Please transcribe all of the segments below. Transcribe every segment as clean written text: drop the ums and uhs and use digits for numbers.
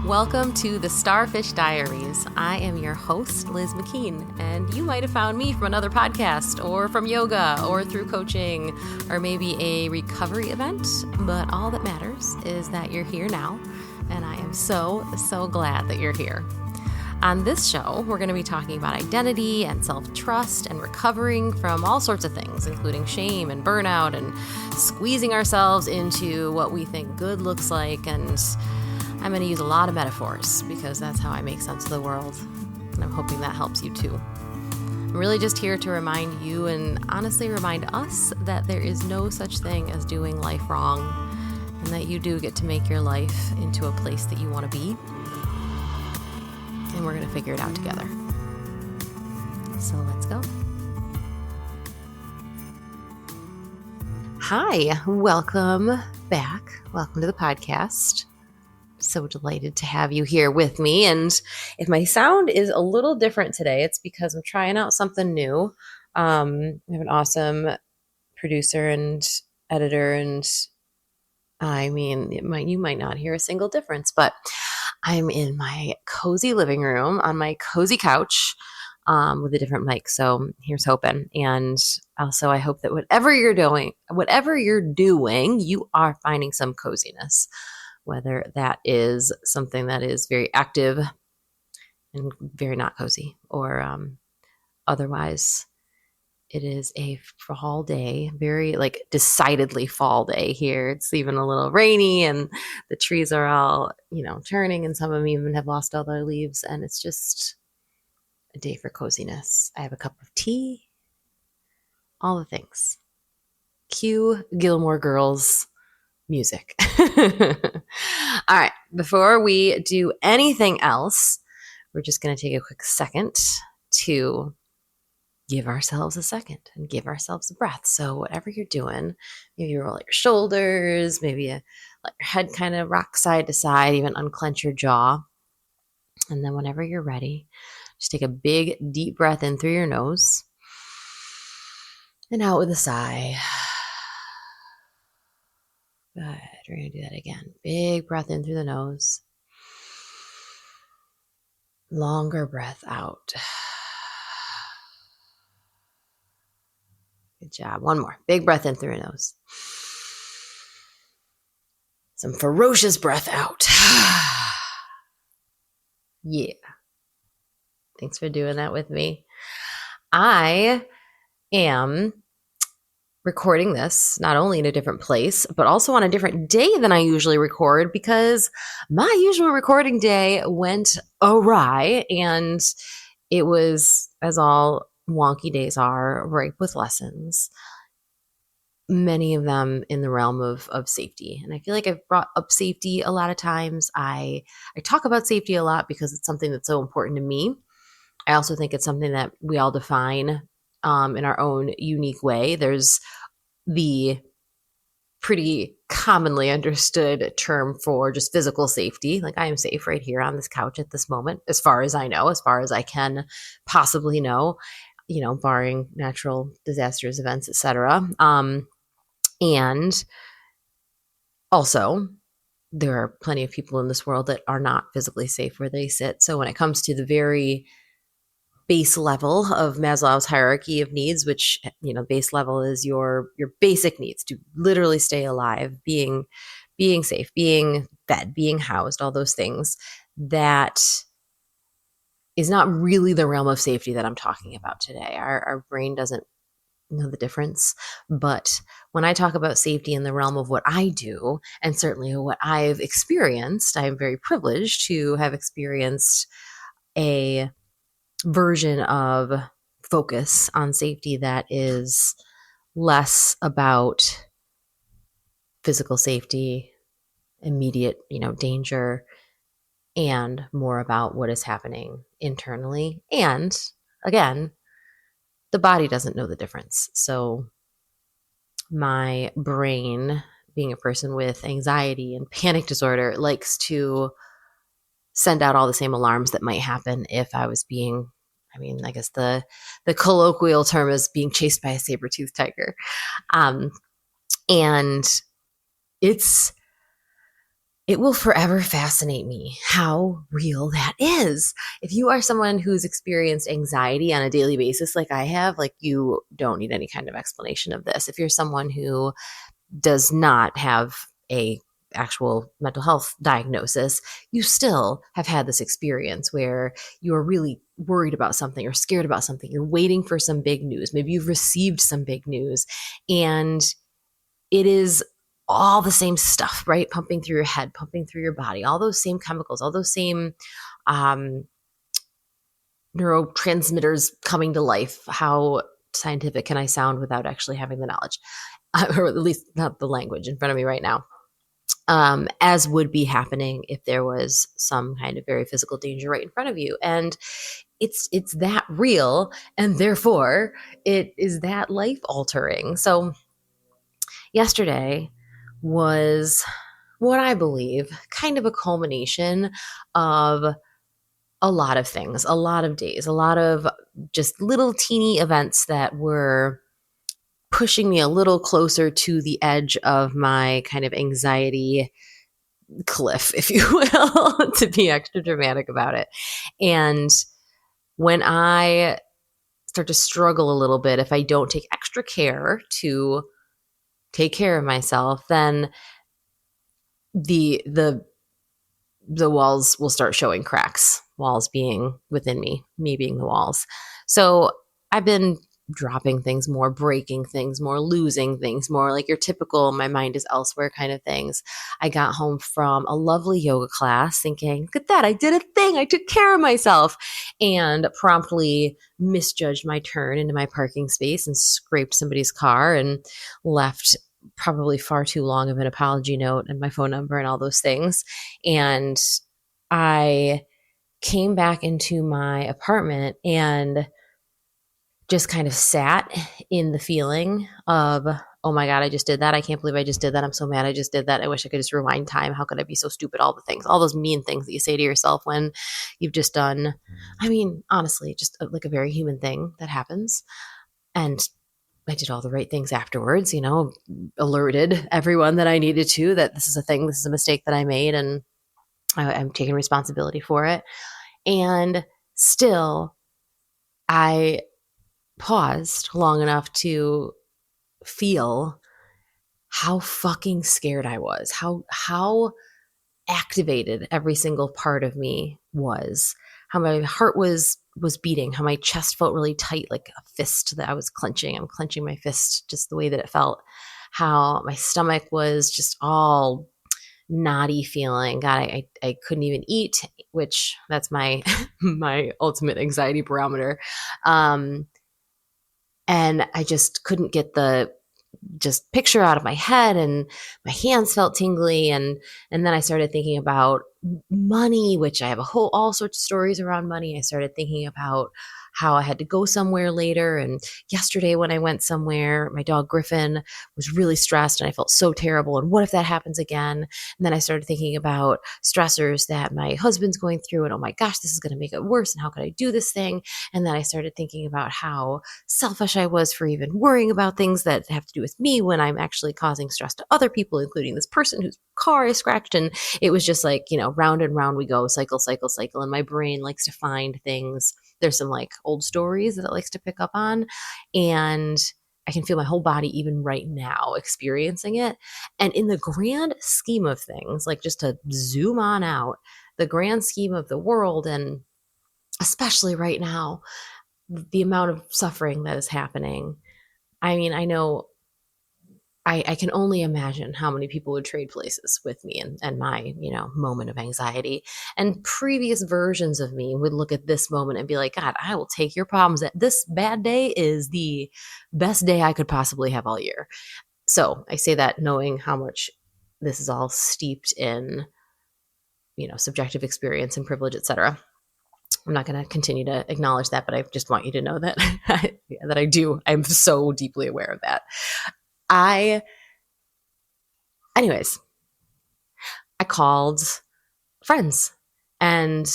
Welcome to the Starfish Diaries. I am your host, Liz McKean, and you might have found me from another podcast or from yoga or through coaching or maybe a recovery event, but all that matters is that you're here now, and I am so glad that you're here. On this show, we're going to be talking about identity and self-trust and recovering from all sorts of things, including shame and burnout and squeezing ourselves into what we think good looks like. And I'm going to use a lot of metaphors because that's how I make sense of the world. And I'm hoping that helps you too. I'm really just here to remind you and honestly remind us that there is no such thing as doing life wrong and that you do get to make your life into a place that you want to be. And we're going to figure it out together. So let's go. Hi, welcome back. Welcome to the podcast. So delighted to have you here with me. And if my sound is a little different today, it's because I'm trying out something new. I have an awesome producer and editor, and you might not hear a single difference, but I'm in my cozy living room on my cozy couch with a different mic. So here's hoping. And also I hope that whatever you're doing, you are finding some coziness, whether that is something that is very active and very not cozy, or otherwise it is a fall day, very decidedly fall day here. It's even a little rainy and the trees are all, turning, and some of them even have lost all their leaves. And it's just a day for coziness. I have a cup of tea, all the things. Cue Gilmore Girls music. All right. Before we do anything else, we're just going to take a quick second to give ourselves a second and give ourselves a breath. So whatever you're doing, maybe you roll out your shoulders, maybe you let your head kind of rock side to side, even unclench your jaw. And then whenever you're ready, just take a big, deep breath in through your nose and out with a sigh. Good. We're going to do that again. Big breath in through the nose. Longer breath out. Good job. One more. Big breath in through your nose. Some ferocious breath out. Yeah. Thanks for doing that with me. I am recording this not only in a different place, but also on a different day than I usually record, because my usual recording day went awry, and it was, as all wonky days are, ripe with lessons, many of them in the realm of safety. And I feel like I've brought up safety a lot of times. I talk about safety a lot because it's something that's so important to me. I also think it's something that we all define in our own unique way. There's the pretty commonly understood term for just physical safety. Like, I am safe right here on this couch at this moment, as far as I know, as far as I can possibly know, barring natural disasters, events, etc. And also, there are plenty of people in this world that are not physically safe where they sit. So when it comes to the very base level of Maslow's hierarchy of needs, which, base level is your basic needs to literally stay alive, being safe, being fed, being housed, all those things, that is not really the realm of safety that I'm talking about today. Our brain doesn't know the difference. But when I talk about safety in the realm of what I do, and certainly what I've experienced, I am very privileged to have experienced a version of focus on safety that is less about physical safety, immediate, danger, and more about what is happening internally. And again, the body doesn't know the difference. So my brain, being a person with anxiety and panic disorder, likes to send out all the same alarms that might happen if I was being, I guess the colloquial term is being chased by a saber-toothed tiger. And it's it will forever fascinate me how real that is. If you are someone who's experienced anxiety on a daily basis, like I have, like you don't need any kind of explanation of this. If you're someone who does not have a actual mental health diagnosis, you still have had this experience where you are really worried about something or scared about something. You're waiting for some big news. Maybe you've received some big news, and it is all the same stuff, right? Pumping through your head, pumping through your body, all those same chemicals, all those same um, neurotransmitters coming to life. How scientific can I sound without actually having the knowledge, or at least not the language in front of me right now? As would be happening if there was some kind of very physical danger right in front of you. And it's that real, and therefore it is that life altering. So yesterday was what I believe kind of a culmination of a lot of things, a lot of days, a lot of just little teeny events that were pushing me a little closer to the edge of my kind of anxiety cliff, if you will, to be extra dramatic about it. And when I start to struggle a little bit, if I don't take extra care to take care of myself, then the the walls will start showing cracks, walls being within me being the walls. So I've been dropping things more, breaking things more, losing things more, like your typical my mind is elsewhere kind of things. I got home from a lovely yoga class thinking, look at that, I did a thing, I took care of myself, and promptly misjudged my turn into my parking space and scraped somebody's car and left probably far too long of an apology note and my phone number and all those things. And I came back into my apartment and just kind of sat in the feeling of, oh my God, I just did that. I can't believe I just did that. I'm so mad I just did that. I wish I could just rewind time. How could I be so stupid? All the things, all those mean things that you say to yourself when you've just done, I mean, honestly, just like a very human thing that happens. And I did all the right things afterwards, alerted everyone that I needed to, that this is a thing, this is a mistake that I made, and I'm taking responsibility for it. And still, I paused long enough to feel how fucking scared I was, how activated every single part of me was, how my heart was beating, how my chest felt really tight, like a fist that I was clenching. I'm clenching my fist just the way that it felt. How my stomach was just all knotty feeling. God, I couldn't even eat, which that's my my ultimate anxiety barometer. And I just couldn't get the just picture out of my head, and my hands felt tingly, and then I started thinking about money, which I have a whole all sorts of stories around money. I started thinking about how I had to go somewhere later, and yesterday when I went somewhere, my dog Griffin was really stressed and I felt so terrible, and what if that happens again? And then I started thinking about stressors that my husband's going through, and oh my gosh, this is going to make it worse, and how could I do this thing? And then I started thinking about how selfish I was for even worrying about things that have to do with me when I'm actually causing stress to other people, including this person whose car I scratched. And it was just like, round and round we go, cycle, cycle, cycle. And my brain likes to find things. There's some like old stories that it likes to pick up on. And I can feel my whole body even right now experiencing it. And in the grand scheme of things, like just to zoom on out, the grand scheme of the world, and especially right now, the amount of suffering that is happening. I mean, I know I can only imagine how many people would trade places with me and my, moment of anxiety. And previous versions of me would look at this moment and be like, God, I will take your problems. This bad day is the best day I could possibly have all year. So I say that knowing how much this is all steeped in, subjective experience and privilege, etc. I'm not going to continue to acknowledge that, but I just want you to know that that I do. I'm so deeply aware of that. Anyways, I called friends and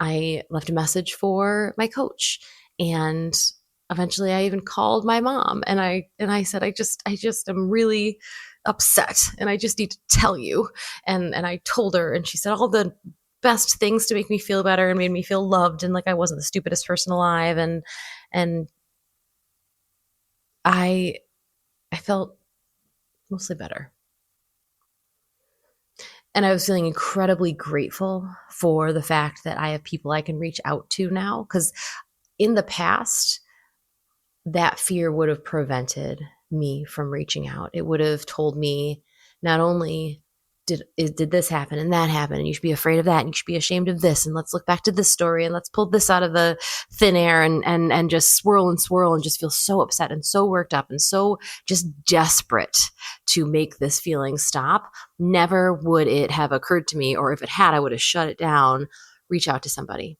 I left a message for my coach, and eventually I even called my mom, and I said, I just am really upset and I just need to tell you. And I told her, and she said all the best things to make me feel better and made me feel loved and like I wasn't the stupidest person alive. And I I felt mostly better. And I was feeling incredibly grateful for the fact that I have people I can reach out to now. Because in the past, that fear would have prevented me from reaching out. It would have told me not only did this happen and that happen, and you should be afraid of that, and you should be ashamed of this, and let's look back to this story, and let's pull this out of the thin air, and just swirl and just feel so upset and so worked up and so just desperate to make this feeling stop. Never would it have occurred to me, or if it had, I would have shut it down. Reach out to somebody,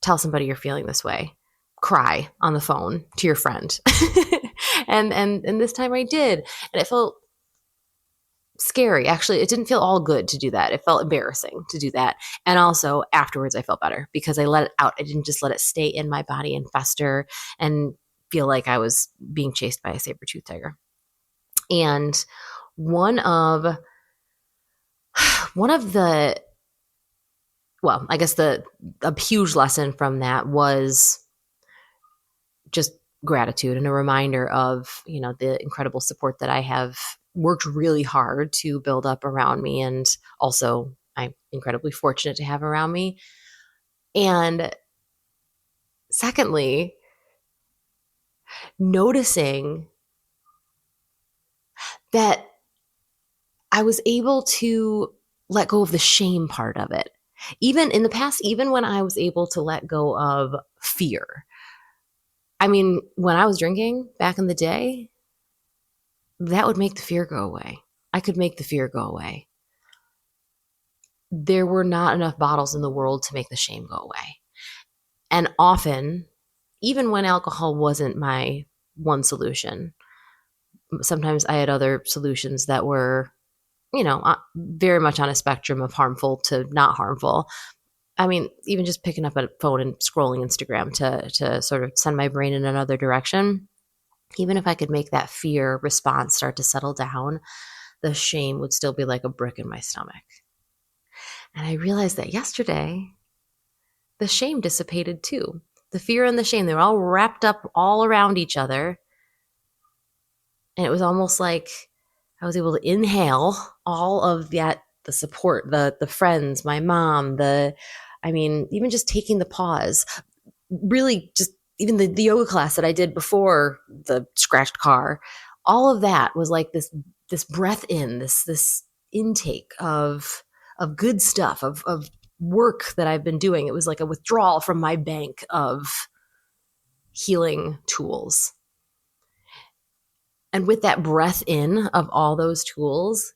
tell somebody you're feeling this way, cry on the phone to your friend. And this time I did, and it felt scary. Actually, it didn't feel all good to do that. It felt embarrassing to do that. And also afterwards I felt better because I let it out. I didn't just let it stay in my body and fester and feel like I was being chased by a saber-toothed tiger. And one of the well, I guess a huge lesson from that was just gratitude and a reminder of, the incredible support that I have worked really hard to build up around me. And also I'm incredibly fortunate to have around me. And secondly, noticing that I was able to let go of the shame part of it. Even in the past, even when I was able to let go of fear. I mean, when I was drinking back in the day, that would make the fear go away. I could make the fear go away. There were not enough bottles in the world to make the shame go away. And often, even when alcohol wasn't my one solution, sometimes I had other solutions that were, very much on a spectrum of harmful to not harmful. I mean, even just picking up a phone and scrolling Instagram to sort of send my brain in another direction. Even if I could make that fear response start to settle down, the shame would still be like a brick in my stomach. And I realized that yesterday, the shame dissipated too. The fear and the shame, they were all wrapped up all around each other. And it was almost like I was able to inhale all of that, the support, the friends, my mom, even just taking the pause, really just even the yoga class that I did before the scratched car, all of that was like this breath in, this intake of good stuff, of work that I've been doing. It was like a withdrawal from my bank of healing tools. And with that breath in of all those tools,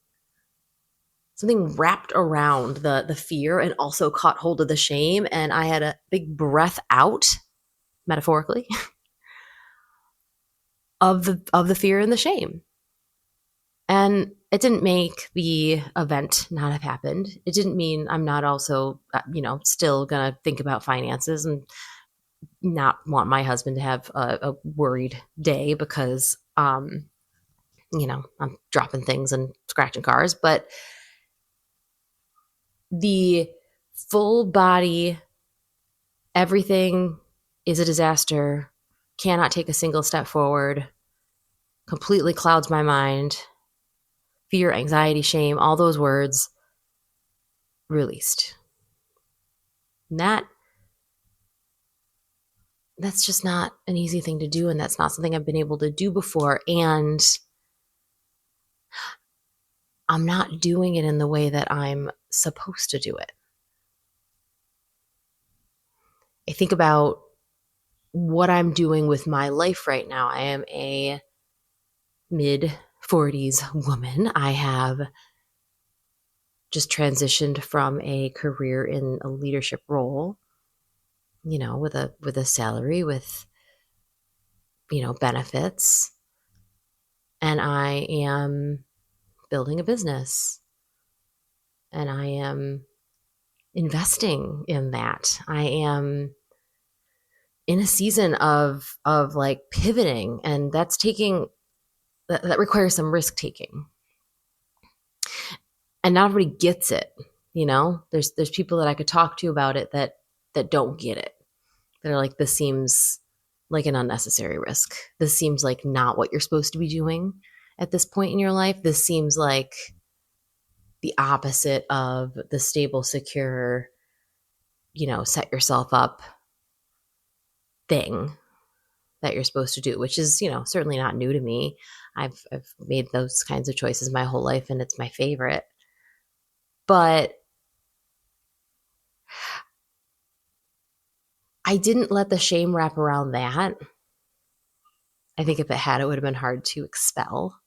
something wrapped around the fear and also caught hold of the shame. And I had a big breath out, metaphorically, of the fear and the shame. And it didn't make the event not have happened. It didn't mean I'm not also, still going to think about finances and not want my husband to have a worried day because, I'm dropping things and scratching cars. But the full body, everything is a disaster, cannot take a single step forward, completely clouds my mind, fear, anxiety, shame, all those words released. And that's just not an easy thing to do, and that's not something I've been able to do before. And I'm not doing it in the way that I'm supposed to do it. I think about what I'm doing with my life right now. I am a mid-40s woman. I have just transitioned from a career in a leadership role, with a salary, with, benefits. And I am building a business. And I am investing in that. I am in a season of like pivoting, and that requires some risk taking. And not everybody gets it. There's people that I could talk to about it that don't get it. They're like, this seems like an unnecessary risk. This seems like not what you're supposed to be doing at this point in your life. This seems like the opposite of the stable, secure, set yourself up thing that you're supposed to do, which is, certainly not new to me. I've made those kinds of choices my whole life, and it's my favorite. But I didn't let the shame wrap around that. I think if it had, it would have been hard to expel.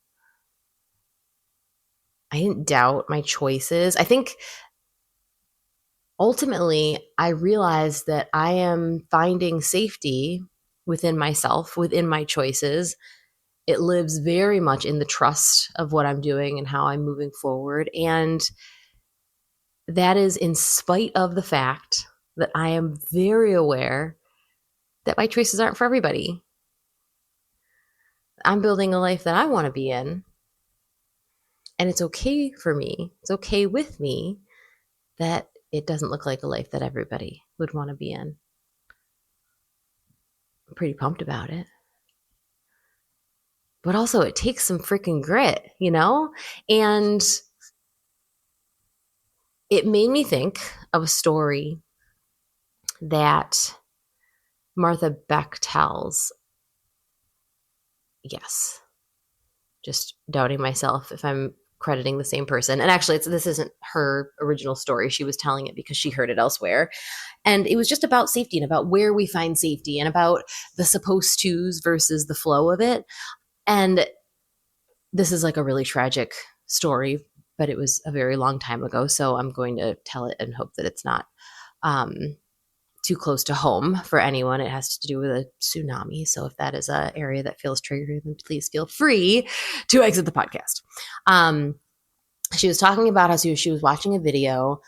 I didn't doubt my choices. I think ultimately I realized that I am finding safety within myself, within my choices. It lives very much in the trust of what I'm doing and how I'm moving forward. And that is in spite of the fact that I am very aware that my choices aren't for everybody. I'm building a life that I want to be in. And it's okay for me. It's okay with me that it doesn't look like a life that everybody would want to be in. I'm pretty pumped about it. But also, it takes some freaking grit, And it made me think of a story that Martha Beck tells. Yes. Just doubting myself if I'm crediting the same person. And actually, this isn't her original story. She was telling it because she heard it elsewhere. And it was just about safety and about where we find safety and about the supposed tos versus the flow of it. And this is like a really tragic story, but it was a very long time ago. So I'm going to tell it and hope that it's not too close to home for anyone. It has to do with a tsunami. So if that is an area that feels triggered, then please feel free to exit the podcast. She was talking about how she was watching a video.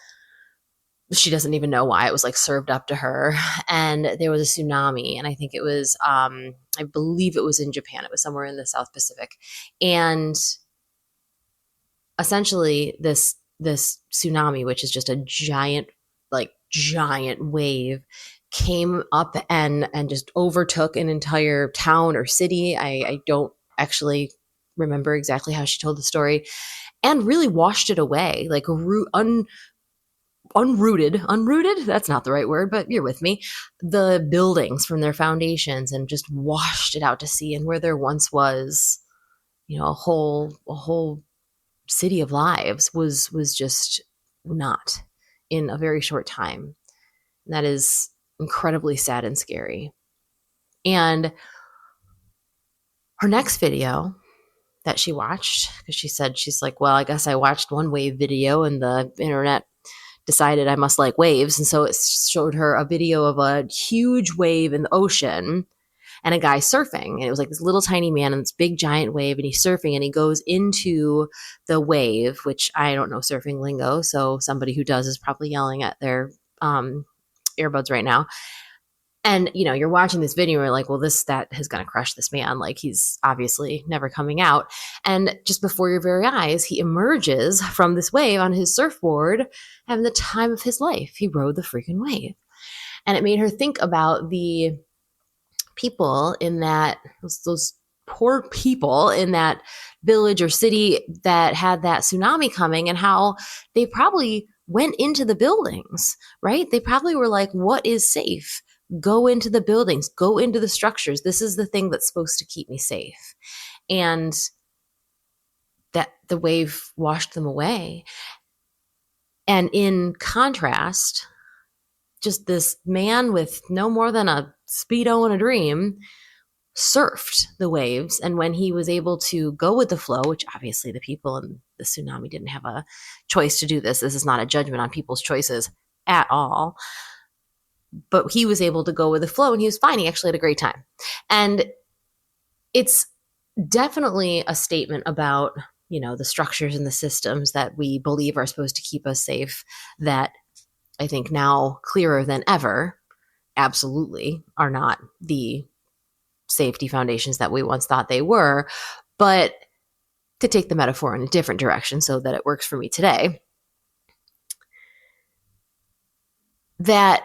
She doesn't even know why. It was like served up to her. And there was a tsunami. And I think it was, I believe it was in Japan. It was somewhere in the South Pacific. And essentially this tsunami, which is just a giant wave, came up and just overtook an entire town or city. I don't actually remember exactly how she told the story, and really washed it away, like unrooted, that's not the right word, but you're with me, the buildings from their foundations, and just washed it out to sea. And where there once was, a whole city of lives was just not in a very short time. And that is incredibly sad and scary. And her next video that she watched, because she said, she's like, well, I guess I watched one wave video and the internet decided I must like waves. And so it showed her a video of a huge wave in the ocean and a guy surfing. And it was like this little tiny man in this big giant wave, and he's surfing and he goes into the wave, which I don't know surfing lingo. So somebody who does is probably yelling at their earbuds right now. And, you're watching this video and you're like, well, that is going to crush this man. Like, he's obviously never coming out. And just before your very eyes, he emerges from this wave on his surfboard, having the time of his life. He rode the freaking wave. And it made her think about the people in that, those poor people in that village or city that had that tsunami coming, and how they probably went into the buildings, right? They probably were like, what is safe? Go into the buildings, go into the structures. This is the thing that's supposed to keep me safe. And that the wave washed them away. And in contrast, just this man with no more than a Speedo and a dream surfed the waves. And when he was able to go with the flow, which obviously the people in the tsunami didn't have a choice to do this. This is not a judgment on people's choices at all. But he was able to go with the flow and he was fine. He actually had a great time. And it's definitely a statement about, the structures and the systems that we believe are supposed to keep us safe, that I think now clearer than ever, absolutely are not the safety foundations that we once thought they were. But to take the metaphor in a different direction so that it works for me today, that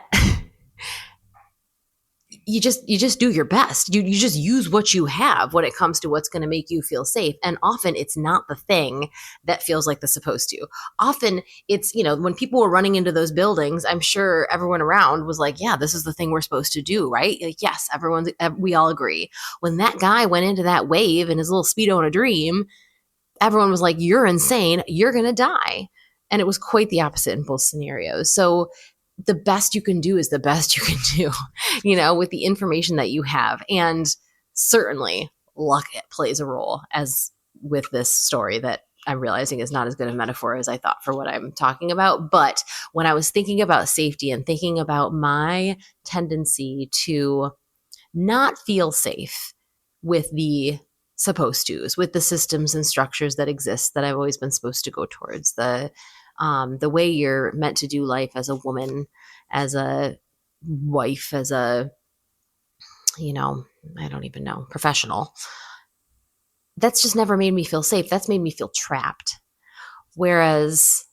you just do your best. You just use what you have when it comes to what's going to make you feel safe. And often it's not the thing that feels like the supposed to. Often it's, when people were running into those buildings, I'm sure everyone around was like, yeah, this is the thing we're supposed to do, right? Like, yes, we all agree. When that guy went into that wave in his little Speedo in a dream, everyone was like, you're insane, you're going to die. And it was quite the opposite in both scenarios. So the best you can do is the best you can do, with the information that you have. And certainly luck plays a role, as with this story that I'm realizing is not as good a metaphor as I thought for what I'm talking about. But when I was thinking about safety and thinking about my tendency to not feel safe with the supposed to's, with the systems and structures that exist that I've always been supposed to go towards, the way you're meant to do life as a woman, as a wife, as a, I don't even know, professional. That's just never made me feel safe. That's made me feel trapped. Whereas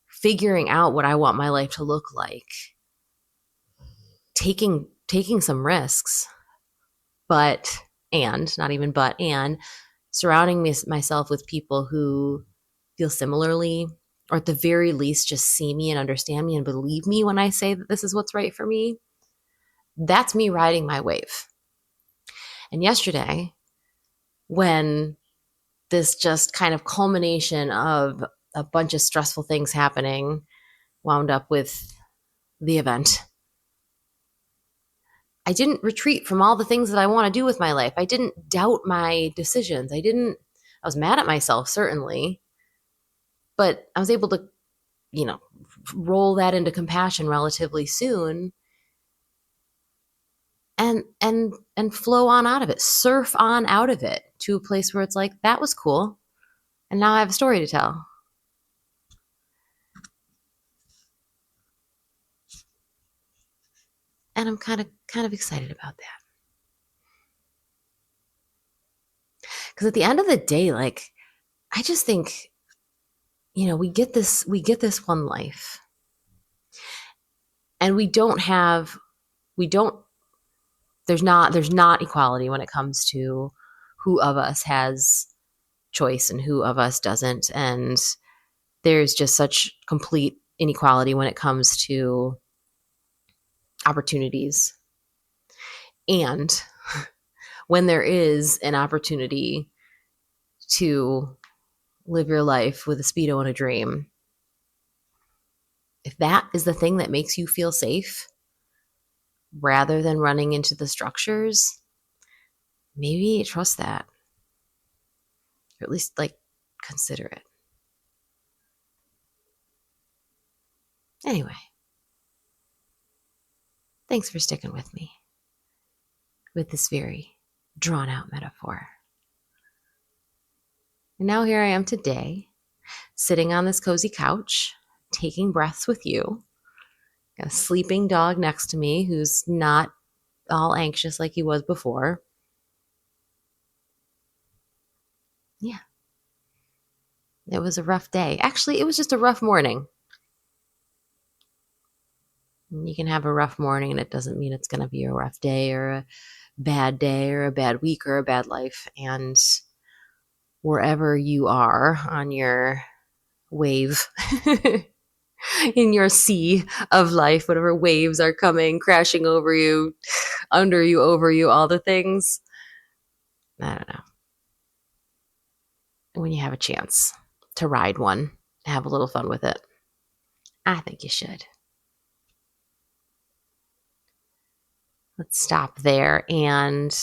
figuring out what I want my life to look like, taking some risks, and surrounding myself with people who feel similarly, or at the very least just see me and understand me and believe me when I say that this is what's right for me. That's me riding my wave. And yesterday, when this just kind of culmination of a bunch of stressful things happening wound up with the event, I didn't retreat from all the things that I want to do with my life. I didn't doubt my decisions. I was mad at myself, certainly, but I was able to, roll that into compassion relatively soon and flow on out of it, surf on out of it to a place where it's like, that was cool. And now I have a story to tell. And I'm kind of excited about that. Because at the end of the day, like, I just think, we get this one life. And there's not equality when it comes to who of us has choice and who of us doesn't. And there's just such complete inequality when it comes to opportunities. And when there is an opportunity to live your life with a Speedo and a dream, if that is the thing that makes you feel safe, rather than running into the structures, maybe trust that. Or at least, consider it. Anyway, thanks for sticking with me with this very drawn out metaphor. And now here I am today, sitting on this cozy couch, taking breaths with you. Got a sleeping dog next to me who's not all anxious like he was before. Yeah. It was a rough day. Actually, it was just a rough morning. You can have a rough morning and it doesn't mean it's going to be a rough day or a bad week or a bad life. And wherever you are on your wave, in your sea of life, whatever waves are coming, crashing over you, under you, over you, all the things, I don't know. When you have a chance to ride one, have a little fun with it, I think you should. Let's stop there. And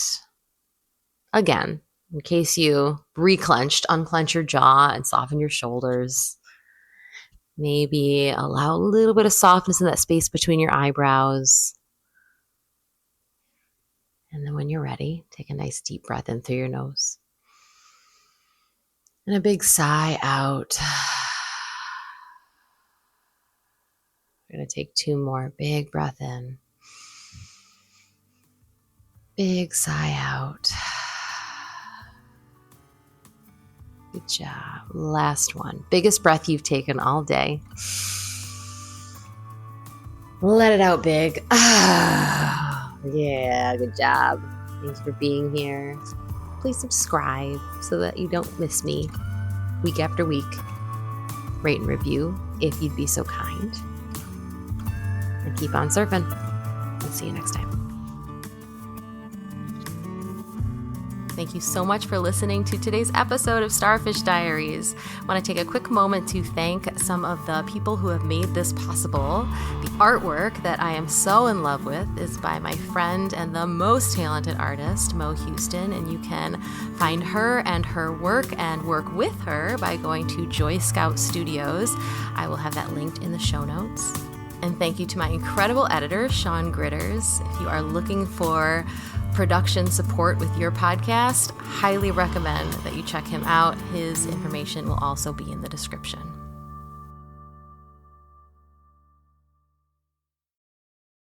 again, in case you unclench your jaw and soften your shoulders. Maybe allow a little bit of softness in that space between your eyebrows. And then when you're ready, take a nice deep breath in through your nose. And a big sigh out. We're going to take 2 more. Big breath in. Big sigh out. Good job. Last one. Biggest breath you've taken all day. Let it out big. Yeah, good job. Thanks for being here. Please subscribe so that you don't miss me week after week. Rate and review if you'd be so kind. And keep on surfing. I'll see you next time. Thank you so much for listening to today's episode of Starfish Diaries. I want to take a quick moment to thank some of the people who have made this possible. The artwork that I am so in love with is by my friend and the most talented artist, Mo Houston, and you can find her and her work and work with her by going to Joy Scout Studios. I will have that linked in the show notes. And thank you to my incredible editor, Sean Gritters. If you are looking for production support with your podcast, highly recommend that you check him out. His information will also be in the description.